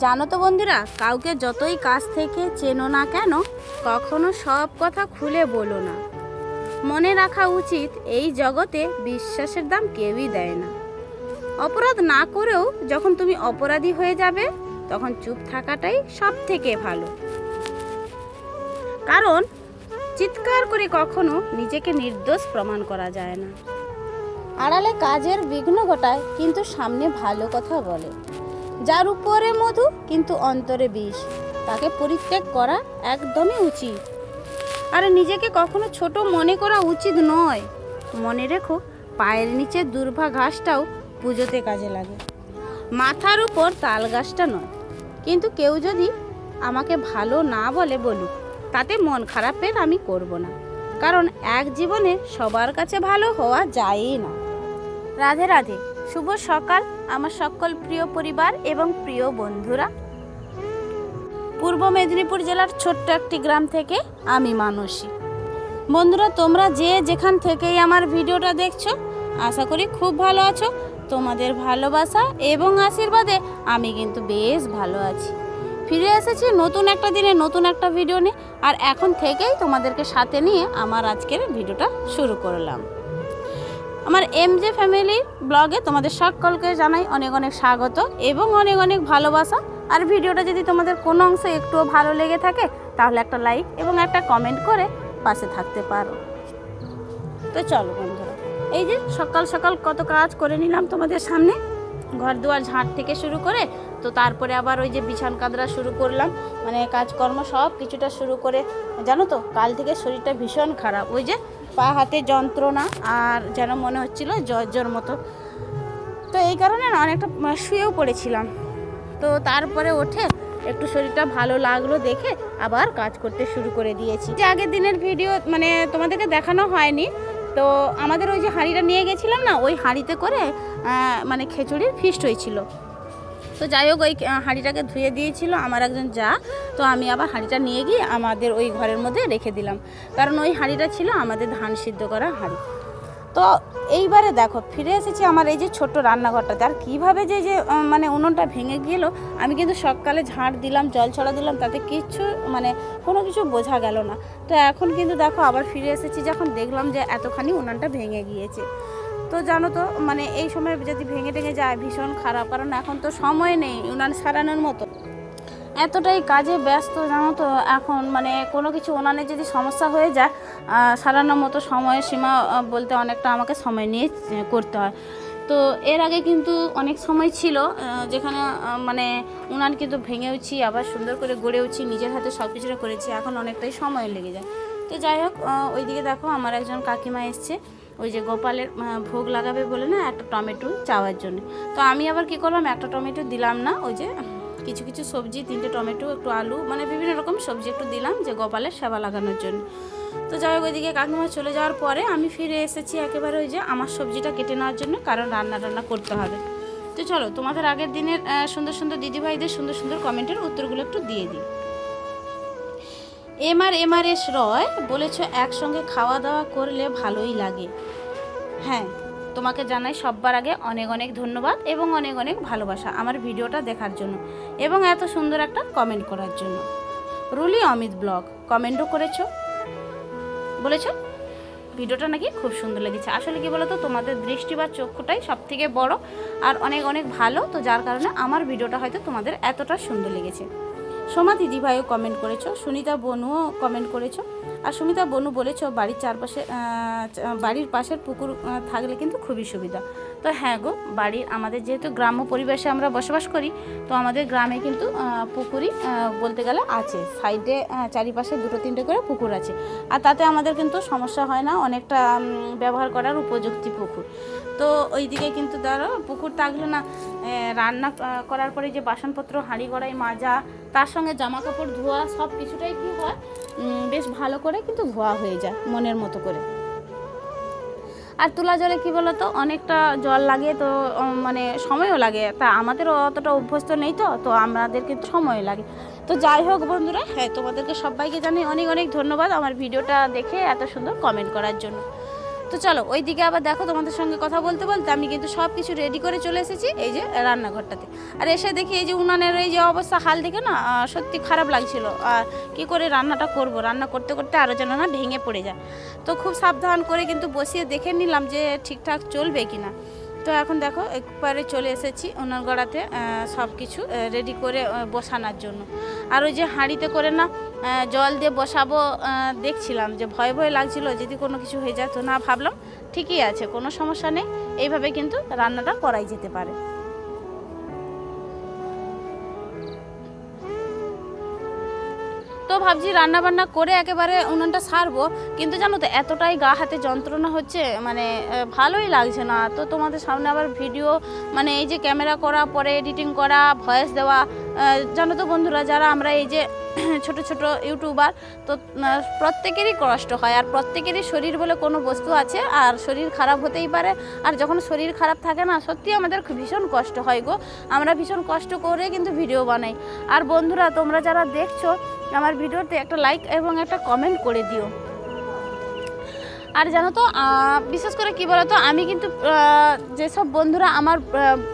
জানো তো বন্ধুরা, কাউকে যতই কাছ থেকে চেনো না কেন, কখনো সব কথা খুলে বলো না। মনে রাখা উচিত, এই জগতে বিশ্বাসের দাম কেউই দেয় না। অপরাধ না করেও যখন তুমি অপরাধী হয়ে যাবে, তখন চুপ থাকাটাই সব থেকে ভালো। কারণ চিৎকার করে কখনো নিজেকে নির্দোষ প্রমাণ করা যায় না। আড়ালে কাজের বিঘ্ন ঘটায়, কিন্তু সামনে ভালো কথা বলে। যার উপরে মধু কিন্তু অন্তরে বিষ, তাকে পরিত্যাগ করা একদমই উচিত। আর নিজেকে কখনো ছোট মনে করা উচিত নয়। মনে রেখো, পায়ের নিচে দুর্ভা ঘাসটাও পুজোতে কাজে লাগে, মাথার উপর তাল গাছটা নয়। কিন্তু কেউ যদি আমাকে ভালো না বলে, বলুক, তাতে মন খারাপের আমি করব না। কারণ এক জীবনে সবার কাছে ভালো হওয়া যায়ই না। রাধে রাধে, শুভ সকাল আমার সকল প্রিয় পরিবার এবং প্রিয় বন্ধুরা। পূর্ব মেদিনীপুর জেলার ছোট্ট একটি গ্রাম থেকে আমি মানসী। বন্ধুরা, তোমরা যে যেখান থেকেই আমার ভিডিওটা দেখছো, আশা করি খুব ভালো আছো। তোমাদের ভালোবাসা এবং আশীর্বাদে আমি কিন্তু বেশ ভালো আছি। ফিরে এসেছি নতুন একটা দিনে নতুন একটা ভিডিও নিয়ে। আর এখন থেকেই তোমাদেরকে সাথে নিয়ে আমার আজকের ভিডিওটা শুরু করলাম। আমার এমজে ফ্যামিলি ব্লগে তোমাদের সকলকে জানাই অনেক অনেক স্বাগত এবং অনেক অনেক ভালোবাসা। আর ভিডিওটা যদি তোমাদের কোনো অংশে একটুও ভালো লেগে থাকে, তাহলে একটা লাইক এবং একটা কমেন্ট করে পাশে থাকতে পারো। তো চলো বন্ধুরা, এই যে সকাল সকাল কত কাজ করে নিলাম তোমাদের সামনে। ঘর দুয়ার ঝাঁট থেকে শুরু করে, তো তারপরে আবার ওই যে বিছান কাঁদরা শুরু করলাম, মানে কাজকর্ম সব কিছুটা শুরু করে। জানো তো, কাল থেকে শরীরটা ভীষণ খারাপ। ওই যে পা হাতে যন্ত্রণা, আর যেন মনে হচ্ছিল জ্বর মতো। তো এই কারণে না অনেকটা শুয়েও পড়েছিলাম। তো তারপরে ওঠে একটু শরীরটা ভালো লাগলো দেখে আবার কাজ করতে শুরু করে দিয়েছি। যে আগের দিনের ভিডিও মানে তোমাদেরকে দেখানো হয়নি, তো আমাদের ওই যে হাঁড়িটা নিয়ে গেছিলাম না, ওই হাঁড়িতে করে মানে খিচুড়ির ফিস্ট হয়েছিল। তো যাই হোক, ওই হাঁড়িটাকে ধুয়ে দিয়েছিল আমার একজন যা। তো আমি আবার হাঁড়িটা নিয়ে গিয়ে আমাদের ওই ঘরের মধ্যে রেখে দিলাম, কারণ ওই হাঁড়িটা ছিল আমাদের ধান সিদ্ধ করা হাঁড়ি। তো এইবারে দেখো, ফিরে এসেছি আমার এই যে ছোট্ট রান্নাঘরটাতে। আর কীভাবে যে যে মানে উনুনটা ভেঙে গেল, আমি কিন্তু সকালে ঝাঁট দিলাম, জল ছড়া দিলাম, তাতে কিচ্ছু মানে কোনো কিছু বোঝা গেল না। তো এখন কিন্তু দেখো আবার ফিরে এসেছি, যখন দেখলাম যে এতখানি উনুনটা ভেঙে গিয়েছে। তো জানো তো, মানে এই সময় যদি ভেঙে টেঙে যায় ভীষণ খারাপ, কারণ এখন তো সময় নেই উনান সারানোর মতো, এতটাই কাজে ব্যস্ত। জানো তো, এখন মানে কোনো কিছু উনানে যদি সমস্যা হয়ে যায়, সারানোর মতো সময়ের সীমা বলতে অনেকটা আমাকে সময় নিয়ে করতে হয়। তো এর আগে কিন্তু অনেক সময় ছিল যেখানে মানে উনান কিন্তু ভেঙেওছি, আবার সুন্দর করে গড়েওছি, নিজের হাতে সব কিছুটা করেছি। এখন অনেকটাই সময় লেগে যায়। তো যাই হোক, ওইদিকে দেখো আমার একজন কাকিমা এসছে, ওই যে গোপালের ভোগ লাগাবে বলে না, একটা টমেটো চাওয়ার জন্য। তো আমি আবার কি করলাম, একটা টমেটো দিলাম না, ওই যে কিছু কিছু সবজি, 3টে টমেটো, একটু আলু, মানে বিভিন্ন রকম সবজি একটু দিলাম, যে গোপালের সেবা লাগানোর জন্য। তো যাই হোক, ওইদিকে কাকিমা চলে যাওয়ার পরে আমি ফিরে এসেছি একেবারে ওই যে আমার সবজিটা কেটে নেওয়ার জন্য, কারণ রান্না করতে হবে। তো চলো, তোমাদের আগের দিনের সুন্দর সুন্দর দিদিভাইদের সুন্দর সুন্দর কমেন্টের উত্তরগুলো একটু দিয়ে দিই। এমআরএস রয় বলেছ, একসঙ্গে খাওয়া দাওয়া করলে ভালোই লাগে। হ্যাঁ, তোমাকে জানাই সবার আগে অনেক অনেক ধন্যবাদ এবং অনেক অনেক ভালোবাসা আমার ভিডিওটা দেখার জন্য এবং এত সুন্দর একটা কমেন্ট করার জন্য। রুলি অমিত ব্লগ কমেন্টও করেছো, বলেছো ভিডিওটা নাকি খুব সুন্দর লেগেছে। আসলে কি বলো তো, তোমাদের দৃষ্টি বা চক্ষুটাই সব থেকে বড় আর অনেক অনেক ভালো, তো যার কারণে আমার ভিডিওটা হয়তো তোমাদের এতটা সুন্দর লেগেছে। সোমা দিদিভাইও কমেন্ট করেছো, সুনিতা বনুও কমেন্ট করেছো। আর সুমিতা বনু বলেছো, বাড়ির পাশের পুকুর থাকলে কিন্তু খুবই সুবিধা। তো হ্যাঁ গো, আমাদের যেহেতু গ্রাম্য পরিবেশে আমরা বসবাস করি, তো আমাদের গ্রামে কিন্তু পুকুরই বলতে গেলে আছে, সাইডে চারিপাশে 2-3টে করে পুকুর আছে। আর তাতে আমাদের কিন্তু সমস্যা হয় না, অনেকটা ব্যবহার করার উপযুক্ত পুকুর। তো ওইদিকে কিন্তু ধরো পুকুর থাকলে না, রান্না করার পরে যে বাসনপত্র, হাঁড়ি কড়াই মাজা, তার সঙ্গে জামা কাপড় ধোয়া, সব কিছুটাই কী হয়, বেশ ভালো করে কিন্তু ধোয়া হয়ে যায় মনের মতো করে। আর তুলা জলে কী বলো তো, অনেকটা জল লাগে, তো মানে সময়ও লাগে, তা আমাদেরও অতটা অভ্যস্ত নেই, তো আমাদের কিন্তু সময় লাগে। তো যাই হোক বন্ধুরা, হ্যাঁ, তোমাদেরকে সবাইকে জানাই অনেক অনেক ধন্যবাদ আমার ভিডিওটা দেখে এত সুন্দর কমেন্ট করার জন্য। তো চলো ওইদিকে আবার দেখো তোমাদের সঙ্গে কথা বলতে বলতে আমি কিন্তু সব কিছু রেডি করে চলে এসেছি এই যে রান্নাঘরটাতে। আর এসে দেখি এই যে উনানের এই যে অবস্থা হাল দেখে না সত্যি খারাপ লাগছিল। আর কী করে রান্নাটা করব, রান্না করতে করতে আরও যেন না ভেঙে পড়ে যায়। তো খুব সাবধান করে কিন্তু বসিয়ে দেখে নিলাম যে ঠিকঠাক চলবে কি না। তো এখন দেখো একবারে চলে এসেছি উনান গড়াতে সব কিছু রেডি করে বসানোর জন্য। আর ওই যে হাঁড়িতে করে না জল দিয়ে বসাবো দেখছিলাম যে ভয় ভয় লাগছিল যদি কোনো কিছু হয়ে যায়। তো না, ভাবলাম ঠিকই আছে, কোনো সমস্যা নেই, এইভাবে কিন্তু রান্নাটা করাই যেতে পারে। তো ভাবছি রান্না বান্না করে একেবারে উনুনটা সারবো, কিন্তু জানো তো এতটাই গা হাতে যন্ত্রণা হচ্ছে, মানে ভালোই লাগছে না। তো তোমাদের সামনে আবার ভিডিও মানে এই যে ক্যামেরা করা, পরে এডিটিং করা, ভয়েস দেওয়া, জানো তো বন্ধুরা যারা আমরা এই যে ছোট ছোট ইউটিউবার, তো প্রত্যেকেরই কষ্ট হয়। আর প্রত্যেকেরই শরীর বলে কোনো বস্তু আছে, আর শরীর খারাপ হতেই পারে। আর যখন শরীর খারাপ থাকে না, সত্যি আমাদের ভীষণ কষ্ট হয় গো। আমরা ভীষণ কষ্ট করে কিন্তু ভিডিও বানাই। আর বন্ধুরা তোমরা যারা দেখছো আমার ভিডিওতে একটা লাইক এবং একটা কমেন্ট করে দিও। আর জানো তো বিশেষ করে কি বলো তো, আমি কিন্তু যেসব বন্ধুরা আমার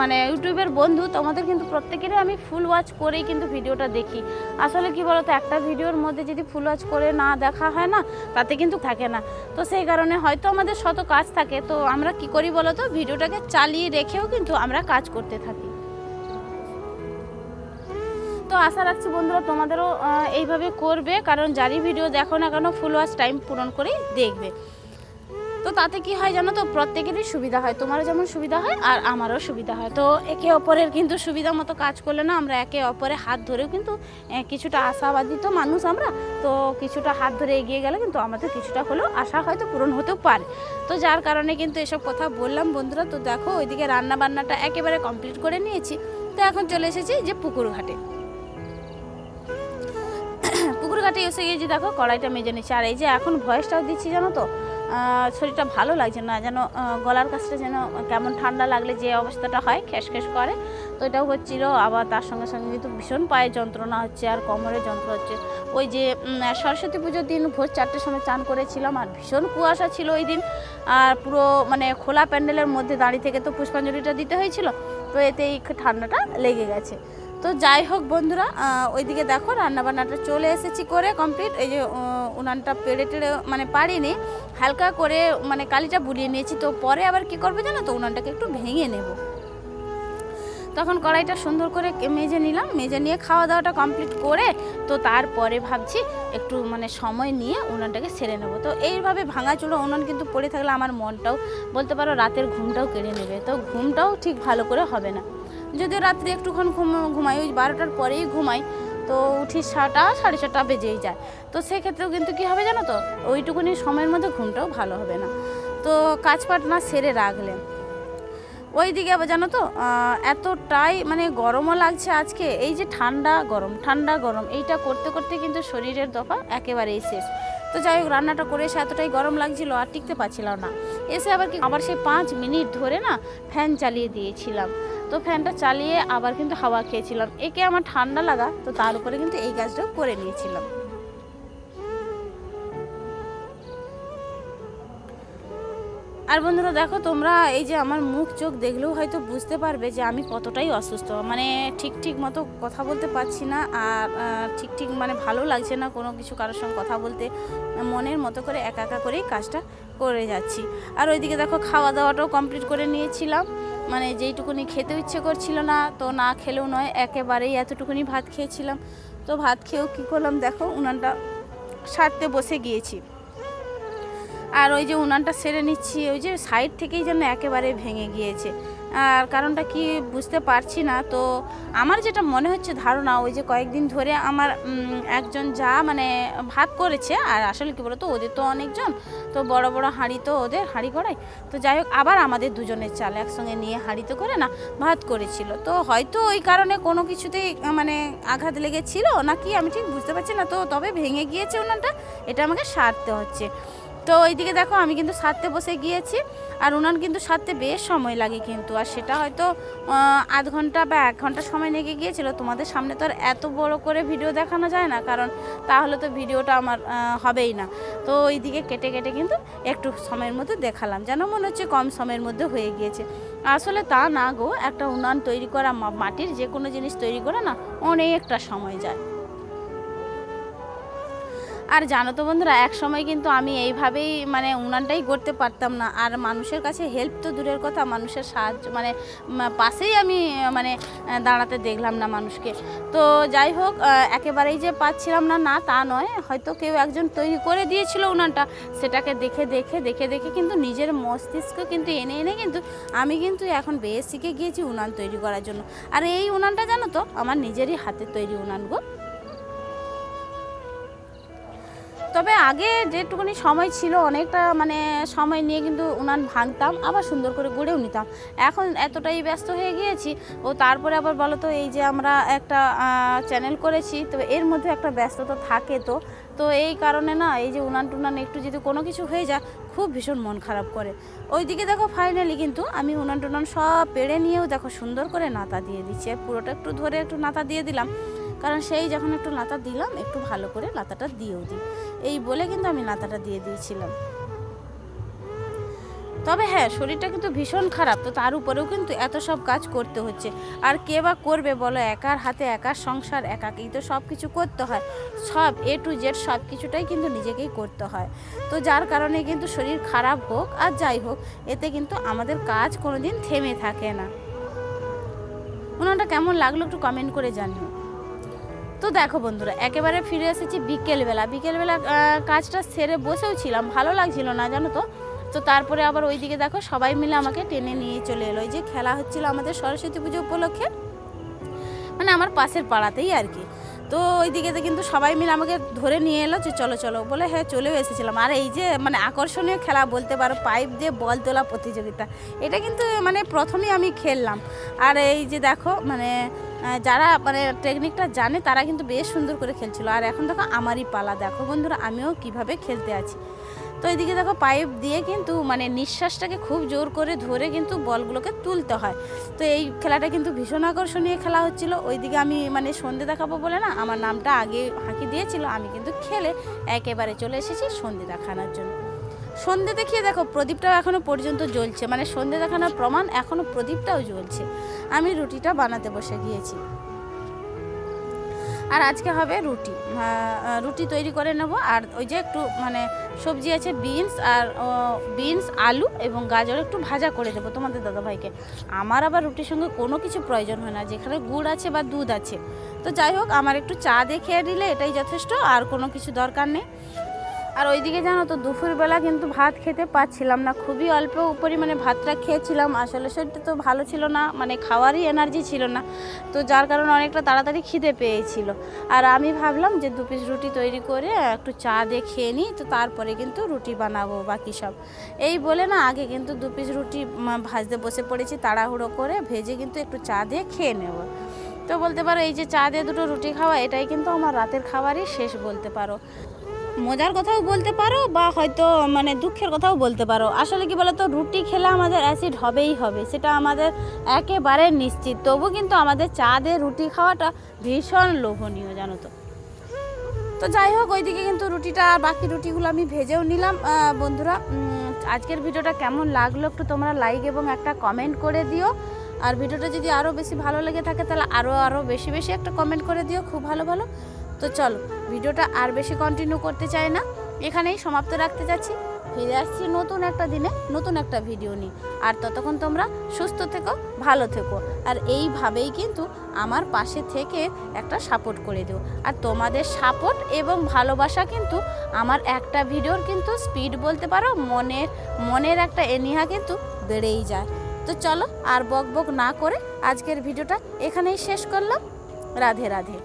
মানে ইউটিউবের বন্ধু, তোমাদের কিন্তু প্রত্যেকেরই আমি ফুল ওয়াচ করেই কিন্তু ভিডিওটা দেখি। আসলে কি বলো তো, একটা ভিডিওর মধ্যে যদি ফুল ওয়াচ করে না দেখা হয় না, তাতে কিন্তু থাকে না। তো সেই কারণে হয়তো আমাদের শত কাজ থাকে, তো আমরা কি করি বলো তো, ভিডিওটাকে চালিয়ে রেখেও কিন্তু আমরা কাজ করতে থাকি। তো আশা রাখছি বন্ধুরা তোমাদেরও এইভাবে করবে, কারণ যারই ভিডিও দেখো না কেন ফুল ওয়াচ টাইম পূরণ করেই দেখবে। তো তাতে কি হয় জানো তো, প্রত্যেকেরই সুবিধা হয়, তোমারও যেমন সুবিধা হয় আর আমারও সুবিধা হয়। তো একে অপরের কিন্তু সুবিধা মতো কাজ করলে না, আমরা একে অপরের হাত ধরেও কিন্তু কিছুটা আশাবাদী তো মানুষ আমরা, তো কিছুটা হাত ধরে এগিয়ে গেলে কিন্তু আমাদের কিছুটা হলেও আশা হয়তো পূরণ হতেও পারে। তো যার কারণে কিন্তু এসব কথা বললাম বন্ধুরা। তো দেখো ওইদিকে রান্না বান্নাটা একেবারে কমপ্লিট করে নিয়েছি। তো এখন চলে এসেছি যে পুকুর ঘাটে। পুকুর ঘাটে এসে গিয়েছি, দেখো কড়াইটা মেজে নিচ্ছি। আর এই যে এখন ভয়েসটাও দিচ্ছি জানো তো, শরীরটা ভালো লাগছে না, যেন গলার কাছটা যেন কেমন ঠান্ডা লাগলে যে অবস্থাটা হয়, খেস করে, তো এটাও হচ্ছিল। আবার তার সঙ্গে সঙ্গে কিন্তু ভীষণ পায়ে যন্ত্রণা হচ্ছে আর কোমরে যন্ত্রণা হচ্ছে। ওই যে সরস্বতী পুজোর দিন ভোর 4টের সময় চান করেছিলাম, আর ভীষণ কুয়াশা ছিল ওই দিন, আর পুরো মানে খোলা প্যান্ডেলের মধ্যে দাঁড়িয়ে থেকে তো পুষ্পাঞ্জলিটা দিতে হয়েছিল, তো এতে এই ঠান্ডাটা লেগে গেছে। তো যাই হোক বন্ধুরা, ওইদিকে দেখো রান্নাবান্নাটা চলে এসেছি করে কমপ্লিট। এই যে উনানটা পেড়ে মানে পারিনি, হালকা করে মানে কালিটা বুলিয়ে নিয়েছি। তো পরে আবার কি করবে জানো তো, উনানটাকে একটু ভেঙে নেব। তখন কড়াইটা সুন্দর করে মেজে নিলাম, মেজে নিয়ে খাওয়া দাওয়াটা কমপ্লিট করে তো তারপরে ভাবছি একটু মানে সময় নিয়ে উনানটাকে সেরে নেব। তো এইভাবে ভাঙাচোড়া উনান কিন্তু পড়ে থাকলে আমার মনটাও বলতে পারো রাতের ঘুমটাও কেড়ে নেবে, তো ঘুমটাও ঠিক ভালো করে হবে না। যদিও রাত্রে একটুক্ষণ ঘুমাই, ওই 12টার পরেই ঘুমাই, তো উঠি 7টা 7:30 বেজেই যায়। তো সেক্ষেত্রেও কিন্তু কী হবে জানো তো, ওইটুকুনি সময়ের মধ্যে ঘুমটাও ভালো হবে না। তো কাজপাট না সেরে রাখলে ওই দিকে আবার জানো তো এতটাই মানে গরমও লাগছে আজকে, এই যে ঠান্ডা গরম এইটা করতে করতে কিন্তু শরীরের দফা একেবারেই শেষ। তো যাই হোক রান্নাটা করে এসে এতটাই গরম লাগছিল আর টিকতে পারছিলাম না। এসে আবার সেই 5 মিনিট ধরে না ফ্যান চালিয়ে দিয়েছিলাম। তো ফ্যানটা চালিয়ে আবার কিন্তু হাওয়া খেয়েছিলাম, একে আমার ঠান্ডা লাগা, তো তার উপরে কিন্তু এই কাজটা করে নিয়েছিলাম। আর বন্ধুরা দেখো তোমরা এই যে আমার মুখ চোখ দেখলেও হয়তো বুঝতে পারবে যে আমি কতটাই অসুস্থ, মানে ঠিক মতো কথা বলতে পারছি না, আর ঠিক মানে ভালো লাগছে না কোনো কিছু কারোর সঙ্গে কথা বলতে, মনের মতো করে একা করেই কাজটা করে যাচ্ছি। আর ওইদিকে দেখো খাওয়া দাওয়াটাও কমপ্লিট করে নিয়েছিলাম, মানে যেইটুকুনি খেতে ইচ্ছে করছিল না, তো না খেলেও নয়, একেবারেই এতটুকুনি ভাত খেয়েছিলাম। তো ভাত খেয়েও কী করলাম দেখো, উনানটা সারতে বসে গিয়েছি। আর ওই যে উনানটা সেরে নিচ্ছি, ওই যে সাইড থেকেই যেন একেবারে ভেঙে গিয়েছে, আর কারণটা কি বুঝতে পারছি না। তো আমার যেটা মনে হচ্ছে ধারণা, ওই যে কয়েকদিন ধরে আমার একজন যা মানে ভাগ করেছে, আর আসলে কী বলতো ওদের তো অনেকজন, তো বড় হাঁড়ি, তো ওদের হাঁড়ি করাই, তো যাই হোক আবার আমাদের দুজনের চাল একসঙ্গে নিয়ে হাঁড়িতে করে না ভাত করেছিল। তো হয়তো ওই কারণে কোনো কিছুতেই মানে আঘাত লেগেছিল নাকি আমি ঠিক বুঝতে পারছি না, তো তবে ভেঙে গিয়েছে উনানটা, এটা আমাকে সারতে হচ্ছে। তো ওইদিকে দেখো আমি কিন্তু সারতে বসে গিয়েছি, আর উনান কিন্তু সারতে বেশ সময় লাগে কিন্তু, আর সেটা হয়তো আধ ঘন্টা বা 1 ঘন্টা সময় লেগে গিয়েছিল। তোমাদের সামনে তো আর এত বড় করে ভিডিও দেখানো যায় না, কারণ তাহলে তো ভিডিওটা আমার হবেই না। তো ওইদিকে কেটে কেটে কিন্তু একটু সময়ের মধ্যে দেখালাম, যেন মনে হচ্ছে কম সময়ের মধ্যে হয়ে গিয়েছে। আসলে তা না গো, একটা উনান তৈরি করা, মাটির যে কোনো জিনিস তৈরি করা না অনেকটা সময় যায়। আর জানো তো বন্ধুরা, এক সময় কিন্তু আমি এইভাবেই মানে উনানটাই করতে পারতাম না, আর মানুষের কাছে হেল্প তো দূরের কথা, মানুষের সাহায্য মানে পাশেই আমি মানে দাঁড়াতে দেখলাম না মানুষকে। তো যাই হোক, একেবারেই যে পাচ্ছিলাম না, না তা নয়, হয়তো কেউ একজন তৈরি করে দিয়েছিল উনানটা, সেটাকে দেখে দেখে দেখে দেখে কিন্তু নিজের মস্তিষ্ক কিন্তু এনে এনে কিন্তু আমি কিন্তু এখন বেশ শিখে গিয়েছি উনান তৈরি করার জন্য। আর এই উনানটা জানো তো আমার নিজেরই হাতে তৈরি উনান গো। তবে আগে যেটুকুনি সময় ছিল, অনেকটা মানে সময় নিয়ে কিন্তু উনান ভাঙতাম, আবার সুন্দর করে গড়েও নিতাম। এখন এতটাই ব্যস্ত হয়ে গিয়েছি, ও তারপরে আবার বলো তো, এই যে আমরা একটা চ্যানেল করেছি, তো এর মধ্যে একটা ব্যস্ততা থাকে। তো এই কারণে না, এই যে উনান টুনান একটু যদি কোনো কিছু হয়ে যায়, খুব ভীষণ মন খারাপ করে। ওইদিকে দেখো ফাইনালি কিন্তু আমি উনান টুনান সব পেড়ে নিয়েও দেখো সুন্দর করে নাতা দিয়ে দিচ্ছি। পুরোটা একটু ধরে একটু নাতা দিয়ে দিলাম, কারণ সেই যখন একটু নাতা দিলাম, একটু ভালো করে নাতাটা দিয়েও দিই, এই বলে কিন্তু আমি নাতাটা দিয়ে দিয়েছিলাম। তবে হ্যাঁ, শরীরটা কিন্তু ভীষণ খারাপ, তো তার উপরেও কিন্তু এত সব কাজ করতে হচ্ছে। আর কে বা করবে বলো, একার হাতে একার সংসার, একাকেই তো সব কিছু করতে হয়, সব A to Z সব কিছুটাই কিন্তু নিজেকেই করতে হয়। তো যার কারণে কিন্তু শরীর খারাপ হোক আর যাই হোক, এতে কিন্তু আমাদের কাজ কোনোদিন থেমে থাকে না। ওনাটা কেমন লাগলো একটু কমেন্ট করে জানিও। তো দেখো বন্ধুরা, একেবারে ফিরে এসেছি বিকেলবেলা। কাজটা সেরে বসেও ছিলাম, ভালো লাগছিল না জানো তো। তো তারপরে আবার ওইদিকে দেখো সবাই মিলে আমাকে টেনে নিয়ে চলে এলো। ওই যে খেলা হচ্ছিল আমাদের সরস্বতী পুজো উপলক্ষে, মানে আমার পাশের পাড়াতেই আর কি। তো ওইদিকে কিন্তু সবাই মিলে আমাকে ধরে নিয়ে এলো যে চলো চলো বলে, হ্যাঁ চলেও এসেছিলাম। আর এই যে মানে আকর্ষণীয় খেলা বলতে পারো, পাইপ দিয়ে বল তোলা প্রতিযোগিতা, এটা কিন্তু মানে প্রথমেই আমি খেললাম। আর এই যে দেখো মানে যারা মানে টেকনিকটা জানে তারা কিন্তু বেশ সুন্দর করে খেলছিল। আর এখন দেখো আমারই পালা, দেখো বন্ধুরা আমিও কিভাবে খেলতে আছি। তো এইদিকে দেখো পাইপ দিয়ে কিন্তু মানে নিঃশ্বাসটাকে খুব জোর করে ধরে কিন্তু বলগুলোকে তুলতে হয়। তো এই খেলাটা কিন্তু ভীষণ আকর্ষণীয় খেলা হচ্ছিল। ওইদিকে আমি মানে সন্ধে দেখাবো বলে না, আমার নামটা আগে হাঁকি দিয়েছিল, আমি কিন্তু খেলে একেবারে চলে এসেছি সন্ধে দেখানোর জন্য। সন্ধে দেখিয়ে দেখো প্রদীপটাও এখনও পর্যন্ত জ্বলছে, মানে সন্ধে দেখানোর প্রমাণ এখনও প্রদীপটাও জ্বলছে। আমি রুটিটা বানাতে বসে গিয়েছি, আর আজকে হবে রুটি তৈরি করে নেব। আর ওই যে একটু মানে সবজি আছে, বিনস আলু এবং গাজর একটু ভাজা করে দেবো তোমাদের দাদাভাইকে। আমার আবার রুটির সঙ্গে কোনো কিছু প্রয়োজন হয় না, যেখানে গুড় আছে বা দুধ আছে। তো যাই হোক, আমার একটু চা দিয়ে খেয়ে নিলে এটাই যথেষ্ট, আর কোনো কিছু দরকার নেই। আর ওইদিকে জানো তো দুপুরবেলা কিন্তু ভাত খেতে পাচ্ছিলাম না, খুবই অল্প পরিমাণে ভাতটা খেয়েছিলাম। আসলে শরীরটা তো ভালো ছিল না, মানে খাওয়ারই এনার্জি ছিল না, তো যার কারণে অনেকটা তাড়াতাড়ি খিদে পেয়েছিল। আর আমি ভাবলাম যে 2 পিস রুটি তৈরি করে একটু চা দিয়ে খেয়ে নিই, তো তারপরে কিন্তু রুটি বানাবো বাকি সব। এই বলে না আগে কিন্তু 2 পিস রুটি ভাজতে বসে পড়েছি তাড়াহুড়ো করে, ভেজে কিন্তু একটু চা দিয়ে খেয়ে নেব। তো বলতে পারো এই যে চা দিয়ে 2টো রুটি খাওয়া, এটাই কিন্তু আমার রাতের খাবারই শেষ বলতে পারো। মজার কথাও বলতে পারো বা হয়তো মানে দুঃখের কথাও বলতে পারো। আসলে কি বলতো, রুটি খেলে আমাদের অ্যাসিড হবেই হবে, সেটা আমাদের একেবারে নিশ্চিত। তবু কিন্তু আমাদের চা দিয়ে রুটি খাওয়াটা ভীষণ লোভনীয় জানো তো। তো যাই হোক, ওইদিকে কিন্তু রুটিটা আর বাকি রুটিগুলো আমি ভেজেও নিলাম। বন্ধুরা, আজকের ভিডিওটা কেমন লাগলো একটু তোমরা লাইক এবং একটা কমেন্ট করে দিও। আর ভিডিওটা যদি আরও বেশি ভালো লেগে থাকে তাহলে আরও বেশি বেশি একটা কমেন্ট করে দিও, খুব ভালো ভালো। তো চলো, ভিডিওটা আর বেশি কন্টিনিউ করতে চাই না, এখানেই সমাপ্ত রাখতে যাচ্ছি। ফিরে আসছি নতুন একটা দিনে নতুন একটা ভিডিও নিয়ে। আর ততক্ষণ তোমরা সুস্থ থেকো, ভালো থেকো, আর এইভাবেই কিন্তু আমার পাশে থেকে একটা সাপোর্ট করে দিও। আর তোমাদের সাপোর্ট এবং ভালোবাসা কিন্তু আমার একটা ভিডিওর কিন্তু স্পিড বলতে পারো, মনের একটা এনিহা কিন্তু বেড়েই যায়। তো চলো, আর বক বক না করে আজকের ভিডিওটা এখানেই শেষ করলাম। রাধে রাধে।